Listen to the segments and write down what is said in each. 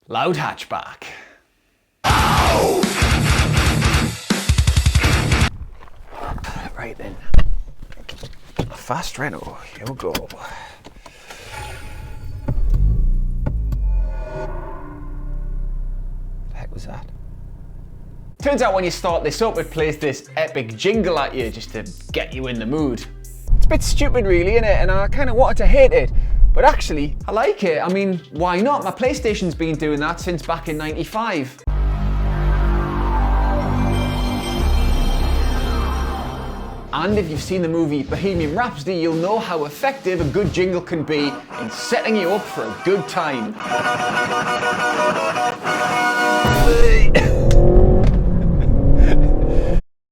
Loud hatchback. Right then. A fast Renault. Here we go. Was that? Turns out when you start this up, it plays this epic jingle at you just to get you in the mood. It's a bit stupid really, innit? And I kind of wanted to hate it, but actually, I like it. I mean, why not? My PlayStation's been doing that since back in '95. And if you've seen the movie Bohemian Rhapsody, you'll know how effective a good jingle can be in setting you up for a good time.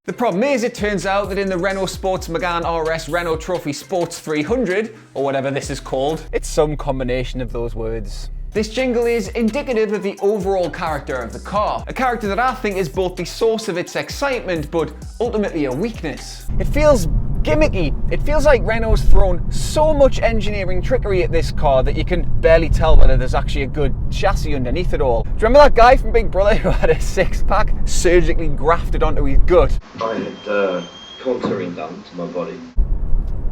The problem is, it turns out that in the Renault Sports Megane R.S Renault Trophy Sports 300, or whatever this is called, it's some combination of those words. This jingle is indicative of the overall character of the car, a character that I think is both the source of its excitement, but ultimately a weakness. It feels gimmicky. It feels like Renault's thrown so much engineering trickery at this car that you can barely tell whether there's actually a good chassis underneath it all. Do you remember that guy from Big Brother who had a six-pack surgically grafted onto his gut? I had contouring done to my body.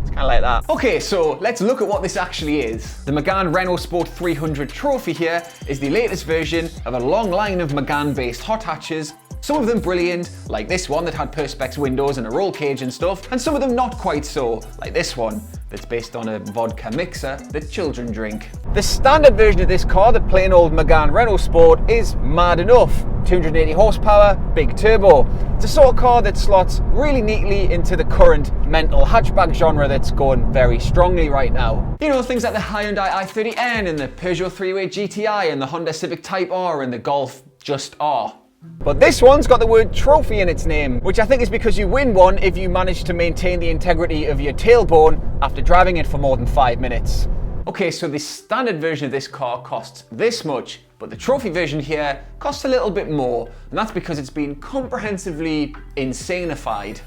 It's kind of like that. Okay, so let's look at what this actually is. The Megane Renault Sport 300 Trophy here is the latest version of a long line of Megane-based hot hatches. Some of them brilliant, like this one that had Perspex windows and a roll cage and stuff, and some of them not quite so, like this one that's based on a vodka mixer that children drink. The standard version of this car, the plain old Megane Renault Sport, is mad enough. 280 horsepower, big turbo. It's a sort of car that slots really neatly into the current mental hatchback genre that's going very strongly right now. You know, things like the Hyundai i30N and the Peugeot 308 GTI and the Honda Civic Type R and the Golf Just R. But this one's got the word trophy in its name, which I think is because you win one if you manage to maintain the integrity of your tailbone after driving it for more than 5 minutes. Okay, so the standard version of this car costs this much, but the trophy version here costs a little bit more, and that's because it's been comprehensively insanified.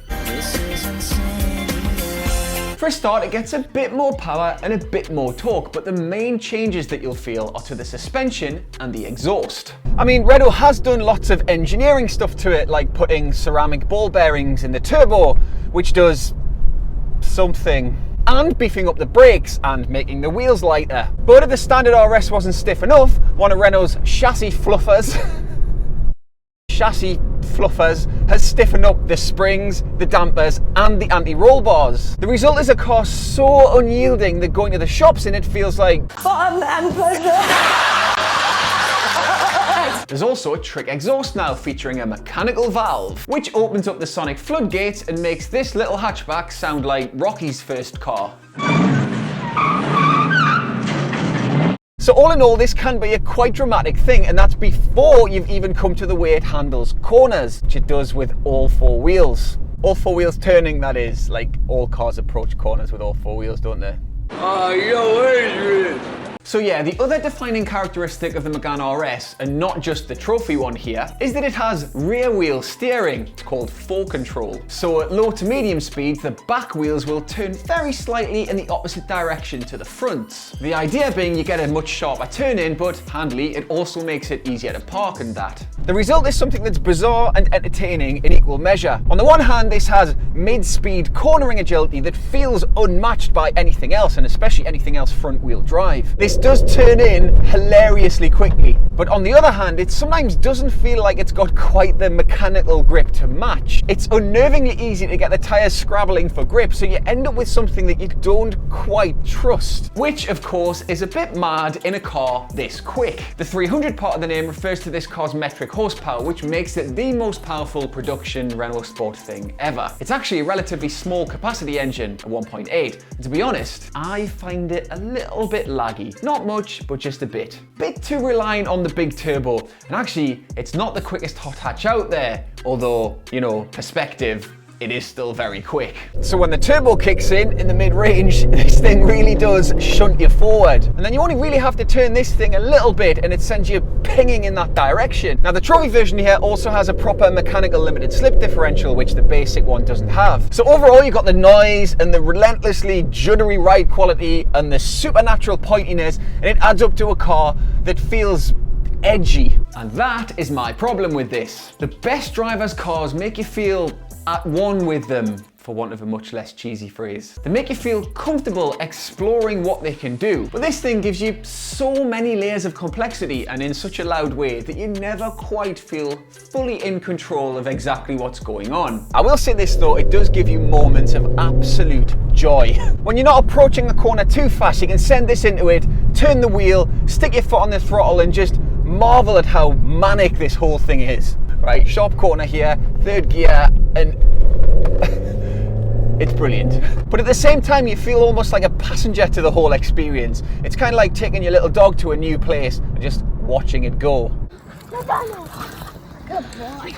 For a start, it gets a bit more power and a bit more torque, but the main changes that you'll feel are to the suspension and the exhaust. I mean, Renault has done lots of engineering stuff to it, like putting ceramic ball bearings in the turbo, which does something, and beefing up the brakes and making the wheels lighter. But if the standard RS wasn't stiff enough, one of Renault's chassis fluffers has stiffened up the springs, the dampers, and the anti-roll bars. The result is a car so unyielding that going to the shops in it feels like fun and pleasure. There's also a trick exhaust now featuring a mechanical valve, which opens up the sonic floodgates and makes this little hatchback sound like Rocky's first car. So all in all, this can be a quite dramatic thing, and that's before you've even come to the way it handles corners, which it does with all four wheels. All four wheels turning, that is. Like, all cars approach corners with all four wheels, don't they? Yo, Adrian! So yeah, the other defining characteristic of the Megane RS, and not just the trophy one here, is that it has rear wheel steering. It's called 4Control. So at low to medium speeds, the back wheels will turn very slightly in the opposite direction to the front. The idea being you get a much sharper turn in, but handily, it also makes it easier to park and that. The result is something that's bizarre and entertaining in equal measure. On the one hand, this has mid-speed cornering agility that feels unmatched by anything else, and especially anything else front-wheel drive. This does turn in hilariously quickly, but on the other hand, it sometimes doesn't feel like it's got quite the mechanical grip to match. It's unnervingly easy to get the tyres scrabbling for grip, so you end up with something that you don't quite trust. Which, of course, is a bit mad in a car this quick. The 300 part of the name refers to this car's metric horsepower, which makes it the most powerful production Renault Sport thing ever. It's actually a relatively small capacity engine, a 1.8. And to be honest, I find it a little bit laggy. Not much, but just a bit. Bit too reliant on the big turbo. And actually, it's not the quickest hot hatch out there, although, you know, perspective, it is still very quick. So when the turbo kicks in the mid-range, this thing really does shunt you forward. And then you only really have to turn this thing a little bit and it sends you pinging in that direction. Now the trophy version here also has a proper mechanical limited slip differential, which the basic one doesn't have. So overall, you've got the noise and the relentlessly juddery ride quality and the supernatural pointiness, and it adds up to a car that feels edgy. And that is my problem with this. The best drivers' cars make you feel at one with them, for want of a much less cheesy phrase. They make you feel comfortable exploring what they can do. But this thing gives you so many layers of complexity and in such a loud way that you never quite feel fully in control of exactly what's going on. I will say this though, it does give you moments of absolute joy. When you're not approaching a corner too fast, you can send this into it, turn the wheel, stick your foot on the throttle and just marvel at how manic this whole thing is. Right, sharp corner here, third gear, and it's brilliant. But at the same time, you feel almost like a passenger to the whole experience. It's kind of like taking your little dog to a new place and just watching it go. Good boy.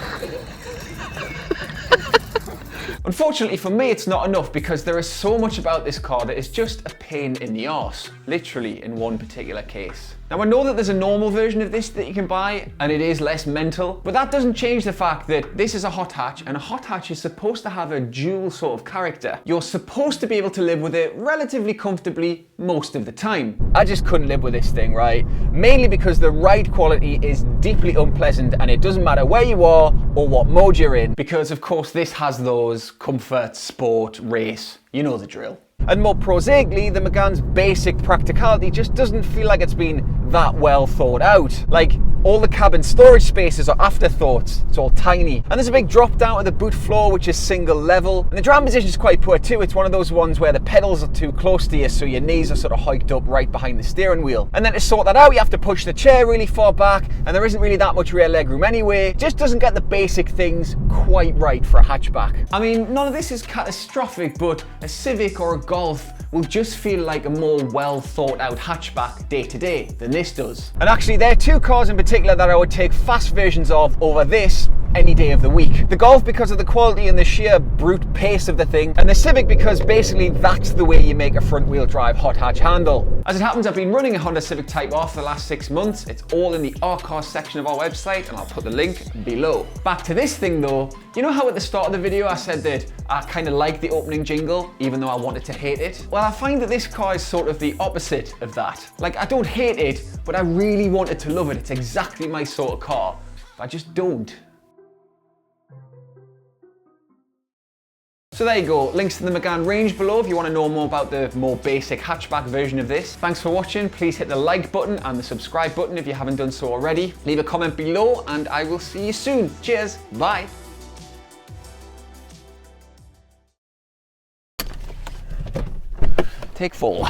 Unfortunately for me, it's not enough because there is so much about this car that is just a pain in the arse, literally in one particular case. Now I know that there's a normal version of this that you can buy and it is less mental, but that doesn't change the fact that this is a hot hatch and a hot hatch is supposed to have a dual sort of character. You're supposed to be able to live with it relatively comfortably most of the time. I just couldn't live with this thing, right? Mainly because the ride quality is deeply unpleasant and it doesn't matter where you are or what mode you're in, because of course this has those comfort, sport, race, you know the drill. And more prosaically, the Megane's basic practicality just doesn't feel like it's been that well thought out. Like, all the cabin storage spaces are afterthoughts, it's all tiny. And there's a big drop down to the boot floor, which is single level. And the driving position is quite poor too. It's one of those ones where the pedals are too close to you, so your knees are sort of hiked up right behind the steering wheel. And then to sort that out, you have to push the chair really far back, and there isn't really that much rear legroom anyway. It just doesn't get the basic things quite right for a hatchback. I mean, none of this is catastrophic, but a Civic or a Golf will just feel like a more well thought out hatchback day to day than this does. And actually, there are two cars in particular that I would take fast versions of over this any day of the week. The Golf because of the quality and the sheer brute pace of the thing, and the Civic because basically that's the way you make a front wheel drive hot hatch handle. As it happens, I've been running a Honda Civic Type R for the last 6 months. It's all in the R cars section of our website and I'll put the link below. Back to this thing though, you know how at the start of the video I said that I kind of like the opening jingle even though I wanted to hate it? Well, I find that this car is sort of the opposite of that. Like, I don't hate it, but I really wanted to love it. It's exactly my sort of car, but I just don't. So there you go, links to the Megane range below if you want to know more about the more basic hatchback version of this. Thanks for watching, please hit the like button and the subscribe button if you haven't done so already. Leave a comment below and I will see you soon. Cheers, bye. Take 4.